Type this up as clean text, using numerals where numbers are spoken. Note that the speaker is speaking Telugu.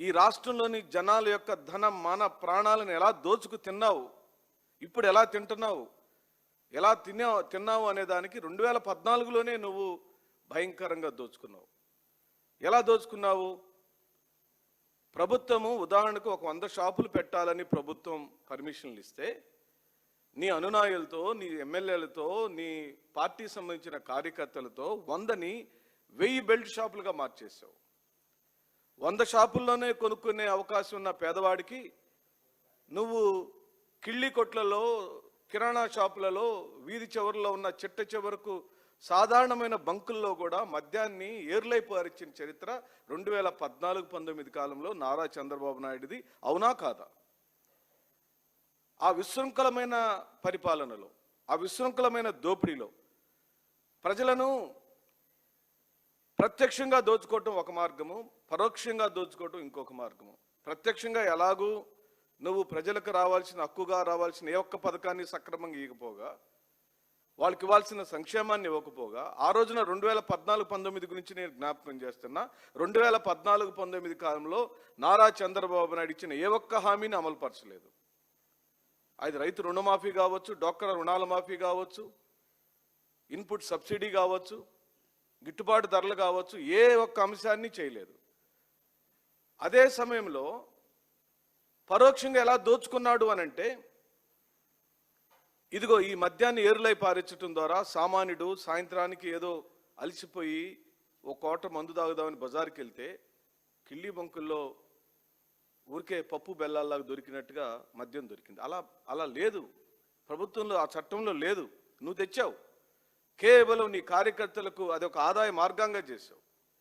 ఈ రాష్ట్రంలోని జనాల యొక్క ధన మాన ప్రాణాలను ఎలా దోచుకు తిన్నావు, ఇప్పుడు ఎలా తింటున్నావు, ఎలా తిన్నావు అనే దానికి 2014లోనే నువ్వు భయంకరంగా దోచుకున్నావు. ఎలా దోచుకున్నావు? ప్రభుత్వము ఉదాహరణకు ఒక 100 షాపులు పెట్టాలని ప్రభుత్వం పర్మిషన్లు ఇస్తే నీ అనునాయులతో, నీ ఎమ్మెల్యేలతో, నీ పార్టీ సంబంధించిన కార్యకర్తలతో 100ని 1000 బెల్ట్ షాపులుగా మార్చేశావు. 100 షాపుల్లోనే కొనుక్కునే అవకాశం ఉన్న పేదవాడికి నువ్వు కిళ్ళి కొట్లలో, కిరాణా షాపులలో, వీధి చివరిలో ఉన్న చిట్ట చివరకు సాధారణమైన బంకుల్లో కూడా మద్యాన్ని ఏర్లై పారించిన చరిత్ర 2014-19 కాలంలో నారా చంద్రబాబు నాయుడుది. అవునా కాదా? ఆ విశృంఖలమైన పరిపాలనలో, ఆ విశృంఖలమైన దోపిడీలో ప్రజలను ప్రత్యక్షంగా దోచుకోవటం ఒక మార్గము, పరోక్షంగా దోచుకోవటం ఇంకొక మార్గము. ప్రత్యక్షంగా ఎలాగూ నువ్వు ప్రజలకు రావాల్సిన, హక్కుగా రావాల్సిన ఏ ఒక్క పథకాన్ని సక్రమంగా ఇవ్వకపోగా, వాళ్ళకి ఇవ్వాల్సిన సంక్షేమాన్ని ఇవ్వకపోగా, ఆ రోజున 2014-19 గురించి నేను జ్ఞాపకం చేస్తున్నా. 2014-19 కాలంలో నారా చంద్రబాబు నాయుడు ఇచ్చిన ఏ ఒక్క హామీని అమలుపరచలేదు. అది రైతు రుణమాఫీ కావచ్చు, డోక్రా రుణాల మాఫీ కావచ్చు, ఇన్పుట్ సబ్సిడీ కావచ్చు, గిట్టుబాటు ధరలు కావచ్చు, ఏ ఒక్క అంశాన్ని చేయలేదు. అదే సమయంలో పరోక్షంగా ఎలా దోచుకున్నాడు అనంటే, ఇదిగో ఈ మద్యాన్ని ఏరులై పారించడం ద్వారా సామాన్యుడు సాయంత్రానికి ఏదో అలసిపోయి ఓ కోట మందు తాగుదామని బజారుకి వెళ్తే కిళ్ళి బంకుల్లో ఊరికే పప్పు బెల్లాల్లాగా దొరికినట్టుగా మద్యం దొరికింది. అలా లేదు ప్రభుత్వంలో, ఆ చట్టంలో లేదు. నువ్వు తెచ్చావు. కేవలం నీ కార్యకర్తలకు అదొక ఆదాయ మార్గంగా చేసావు.